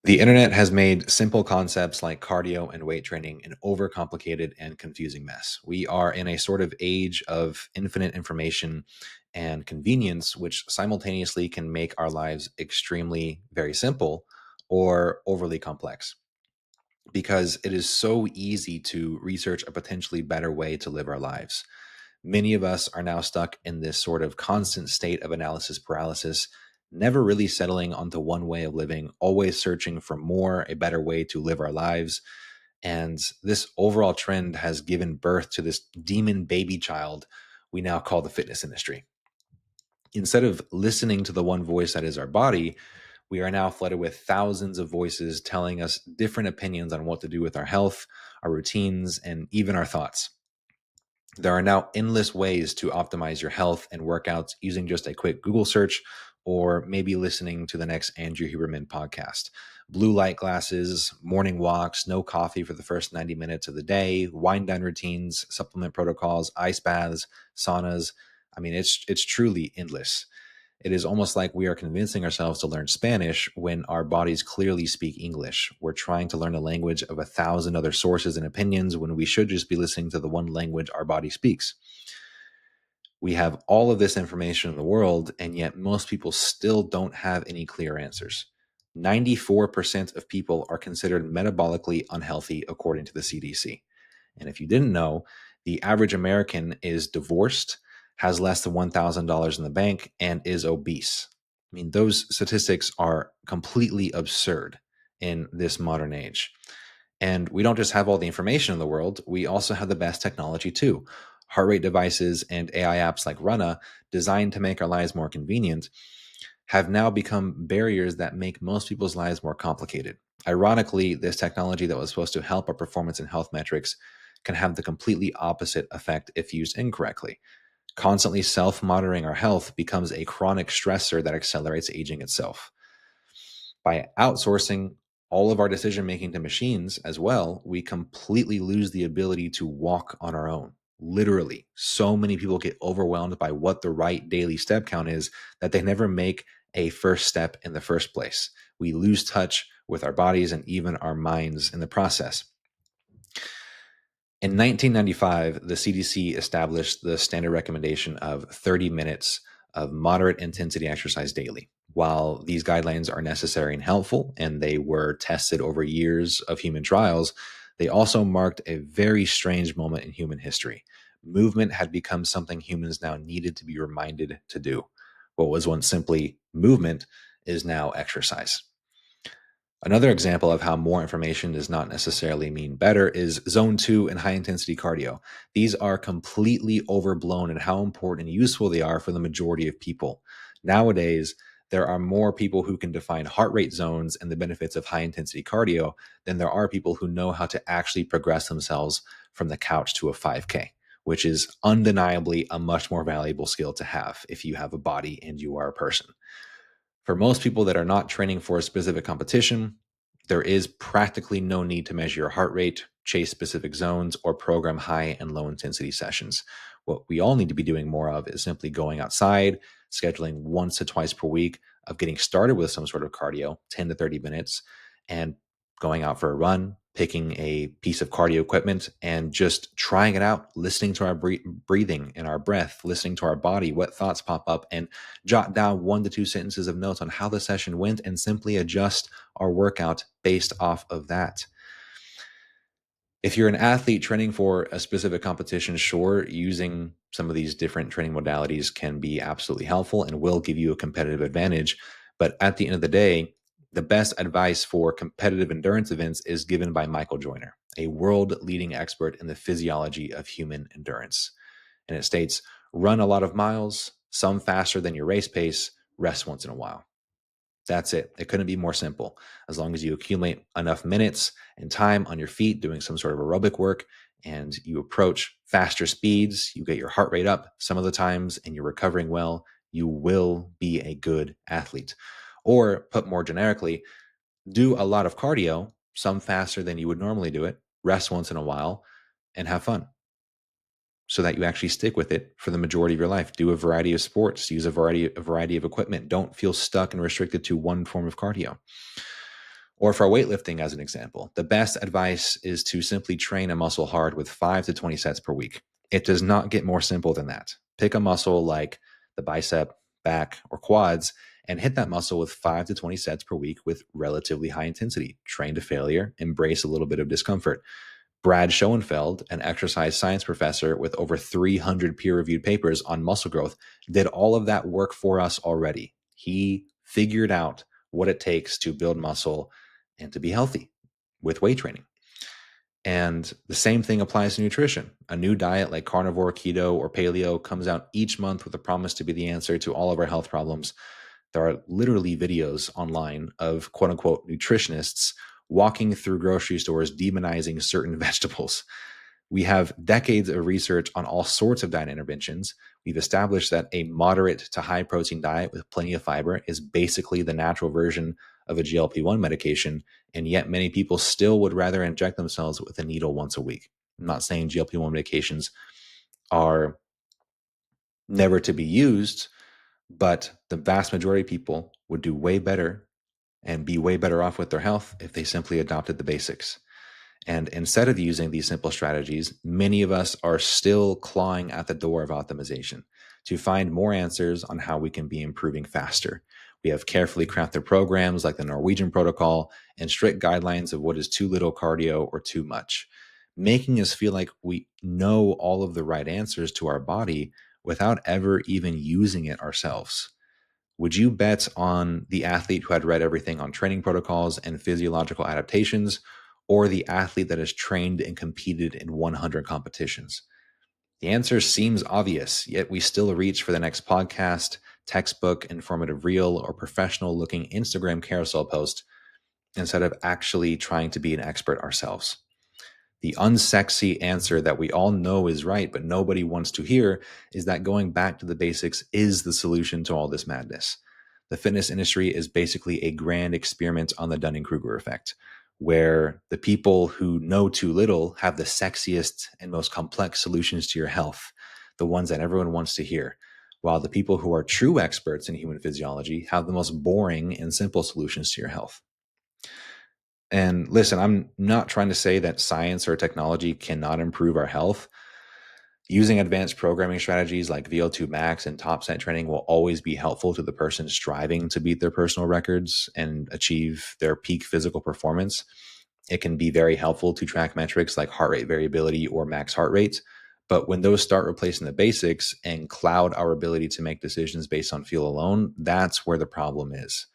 The internet has made simple concepts like cardio and weight training an overcomplicated and confusing mess. We are in a sort of age of infinite information and convenience, which simultaneously can make our lives extremely very simple or overly complex because it is so easy to research a potentially better way to live our lives. Many of us are now stuck in this sort of constant state of analysis paralysis, never really settling onto one way of living, always searching for more, a better way to live our lives. And this overall trend has given birth to this demon baby child we now call the fitness industry. Instead of listening to the one voice that is our body, we are now flooded with thousands of voices telling us different opinions on what to do with our health, our routines, and even our thoughts. There are now endless ways to optimize your health and workouts using just a quick Google search or maybe listening to the next Andrew Huberman podcast. Blue light glasses, morning walks, no coffee for the first 90 minutes of the day, wind down routines, supplement protocols, ice baths, saunas. I mean, it's truly endless. It is almost like we are convincing ourselves to learn Spanish when our bodies clearly speak English. We're trying to learn a language of 1,000 other sources and opinions when we should just be listening to the one language our body speaks. We have all of this information in the world, and yet most people still don't have any clear answers. 94% of people are considered metabolically unhealthy, according to the CDC. And if you didn't know, the average American is divorced, has less than $1,000 in the bank, and is obese. I mean, those statistics are completely absurd in this modern age. And we don't just have all the information in the world, we also have the best technology too. Heart rate devices and AI apps like Runna, designed to make our lives more convenient, have now become barriers that make most people's lives more complicated. Ironically, this technology that was supposed to help our performance and health metrics can have the completely opposite effect if used incorrectly. Constantly self monitoring our health becomes a chronic stressor that accelerates aging itself. By outsourcing all of our decision making to machines as well, we completely lose the ability to walk on our own. Literally, so many people get overwhelmed by what the right daily step count is that they never make a first step in the first place. We lose touch with our bodies and even our minds in the process. In 1995, the CDC established the standard recommendation of 30 minutes of moderate intensity exercise daily. While these guidelines are necessary and helpful, and they were tested over years of human trials, they also marked a very strange moment in human history. Movement had become something humans now needed to be reminded to do. What was once simply movement is now exercise. Another example of how more information does not necessarily mean better is zone 2 and high intensity cardio. These are completely overblown in how important and useful they are for the majority of people. Nowadays, there are more people who can define heart rate zones and the benefits of high intensity cardio than there are people who know how to actually progress themselves from the couch to a 5K, which is undeniably a much more valuable skill to have if you have a body and you are a person. For most people that are not training for a specific competition, there is practically no need to measure your heart rate, chase specific zones, or program high and low intensity sessions. What we all need to be doing more of is simply going outside, scheduling once to twice per week of getting started with some sort of cardio, 10 to 30 minutes, and going out for a run, picking a piece of cardio equipment and just trying it out, listening to our breathing and our breath, listening to our body, what thoughts pop up, and jot down 1 to 2 sentences of notes on how the session went and simply adjust our workout based off of that. If you're an athlete training for a specific competition, sure, using some of these different training modalities can be absolutely helpful and will give you a competitive advantage. But at the end of the day, the best advice for competitive endurance events is given by Michael Joyner, a world leading expert in the physiology of human endurance. And it states, run a lot of miles, some faster than your race pace, rest once in a while. That's it. It couldn't be more simple. As long as you accumulate enough minutes and time on your feet doing some sort of aerobic work and you approach faster speeds, you get your heart rate up some of the times and you're recovering well, you will be a good athlete. Or put more generically, do a lot of cardio, some faster than you would normally do it, rest once in a while, and have fun so that you actually stick with it for the majority of your life. Do a variety of sports, use a variety of equipment. Don't feel stuck and restricted to one form of cardio. Or for weightlifting, as an example, the best advice is to simply train a muscle hard with 5 to 20 sets per week. It does not get more simple than that. Pick a muscle like the bicep, back, or quads and hit that muscle with 5 to 20 sets per week with relatively high intensity. Train to failure, embrace a little bit of discomfort. Brad Schoenfeld, an exercise science professor with over 300 peer reviewed papers on muscle growth, did all of that work for us already. He figured out what it takes to build muscle and to be healthy with weight training. And the same thing applies to nutrition. A new diet like carnivore, keto, or paleo comes out each month with a promise to be the answer to all of our health problems. There are literally videos online of quote unquote nutritionists walking through grocery stores demonizing certain vegetables. We have decades of research on all sorts of diet interventions. We've established that a moderate to high protein diet with plenty of fiber is basically the natural version of a GLP-1 medication, and yet many people still would rather inject themselves with a needle once a week. I'm not saying GLP-1 medications are never to be used, but the vast majority of people would do way better and be way better off with their health if they simply adopted the basics. And instead of using these simple strategies, many of us are still clawing at the door of optimization to find more answers on how we can be improving faster. We have carefully crafted programs like the Norwegian Protocol and strict guidelines of what is too little cardio or too much, making us feel like we know all of the right answers to our body without ever even using it ourselves. Would you bet on the athlete who had read everything on training protocols and physiological adaptations, or the athlete that has trained and competed in 100 competitions? The answer seems obvious, yet we still reach for the next podcast, textbook, informative reel, or professional looking Instagram carousel post instead of actually trying to be an expert ourselves. The unsexy answer that we all know is right, but nobody wants to hear, is that going back to the basics is the solution to all this madness. The fitness industry is basically a grand experiment on the Dunning-Kruger effect, where the people who know too little have the sexiest and most complex solutions to your health, the ones that everyone wants to hear, while the people who are true experts in human physiology have the most boring and simple solutions to your health. And listen, I'm not trying to say that science or technology cannot improve our health. Using advanced programming strategies like VO2 max and top set training will always be helpful to the person striving to beat their personal records and achieve their peak physical performance. It can be very helpful to track metrics like heart rate variability or max heart rate. But when those start replacing the basics and cloud our ability to make decisions based on feel alone, that's where the problem is.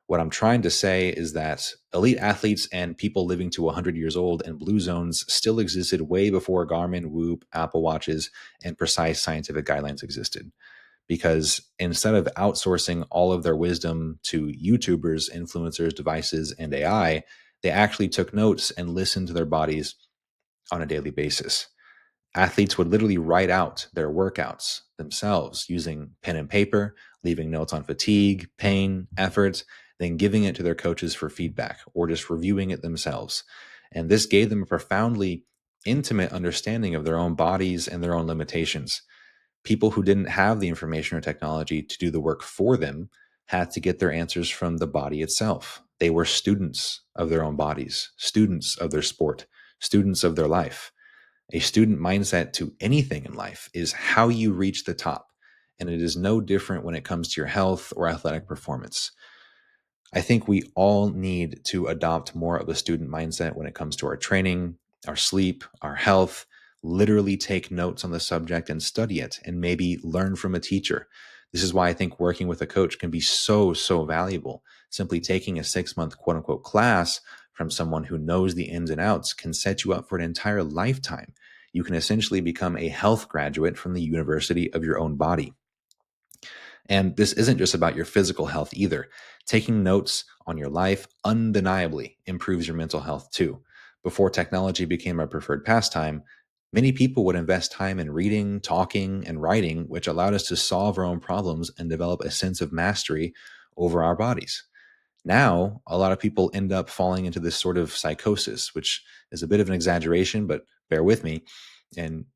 What I'm trying to say is that elite athletes and people living to 100 years old in blue zones still existed way before Garmin, Whoop, Apple Watches, and precise scientific guidelines existed. Because instead of outsourcing all of their wisdom to YouTubers, influencers, devices, and AI, they actually took notes and listened to their bodies on a daily basis. Athletes would literally write out their workouts themselves using pen and paper, leaving notes on fatigue, pain, effort, then giving it to their coaches for feedback or just reviewing it themselves. And this gave them a profoundly intimate understanding of their own bodies and their own limitations. People who didn't have the information or technology to do the work for them had to get their answers from the body itself. They were students of their own bodies, students of their sport, students of their life. A student mindset to anything in life is how you reach the top. And it is no different when it comes to your health or athletic performance. I think we all need to adopt more of a student mindset when it comes to our training, our sleep, our health. Literally take notes on the subject and study it and maybe learn from a teacher. This is why I think working with a coach can be so valuable. Simply taking a 6-month quote unquote class from someone who knows the ins and outs can set you up for an entire lifetime. You can essentially become a health graduate from the university of your own body. And this isn't just about your physical health either. Taking notes on your life undeniably improves your mental health too. Before technology became our preferred pastime, many people would invest time in reading, talking, and writing, which allowed us to solve our own problems and develop a sense of mastery over our bodies. Now, a lot of people end up falling into this sort of psychosis, which is a bit of an exaggeration, but bear with me. And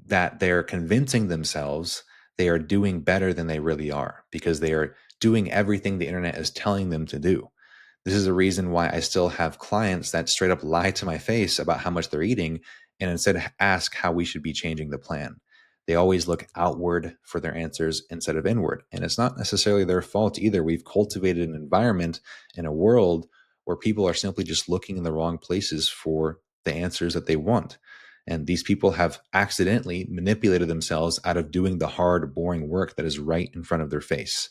that they're convincing themselves they are doing better than they really are because they are doing everything the internet is telling them to do. This is a reason why I still have clients that straight up lie to my face about how much they're eating and instead ask how we should be changing the plan. They always look outward for their answers instead of inward. And it's not necessarily their fault either. We've cultivated an environment and a world where people are simply just looking in the wrong places for the answers that they want. And these people have accidentally manipulated themselves out of doing the hard, boring work that is right in front of their face.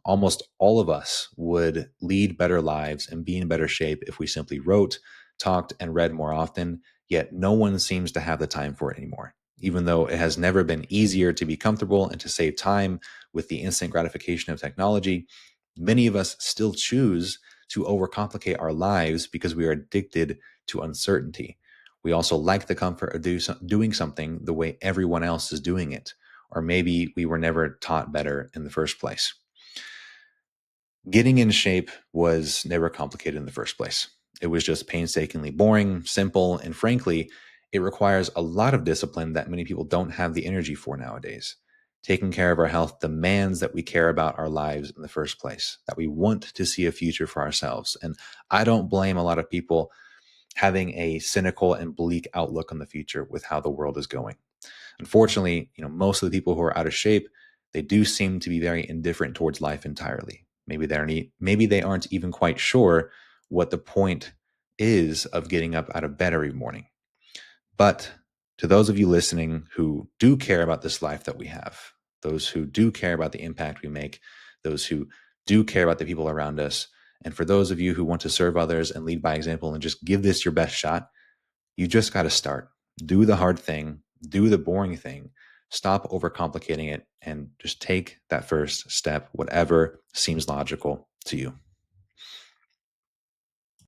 Almost all of us would lead better lives and be in better shape if we simply wrote, talked, and read more often, yet no one seems to have the time for it anymore. Even though it has never been easier to be comfortable and to save time with the instant gratification of technology, many of us still choose to overcomplicate our lives because we are addicted to uncertainty. We also like the comfort of doing something the way everyone else is doing it, or maybe we were never taught better in the first place. Getting in shape was never complicated in the first place. It was just painstakingly boring, simple, and frankly, it requires a lot of discipline that many people don't have the energy for nowadays. Taking care of our health demands that we care about our lives in the first place, that we want to see a future for ourselves. And I don't blame a lot of people having a cynical and bleak outlook on the future with how the world is going. Unfortunately, most of the people who are out of shape, they do seem to be very indifferent towards life entirely. Maybe they aren't even quite sure what the point is of getting up out of bed every morning. But to those of you listening who do care about this life that we have, those who do care about the impact we make, those who do care about the people around us, and for those of you who want to serve others and lead by example and just give this your best shot, you just got to start. Do the hard thing, do the boring thing, stop overcomplicating it, and just take that first step, whatever seems logical to you.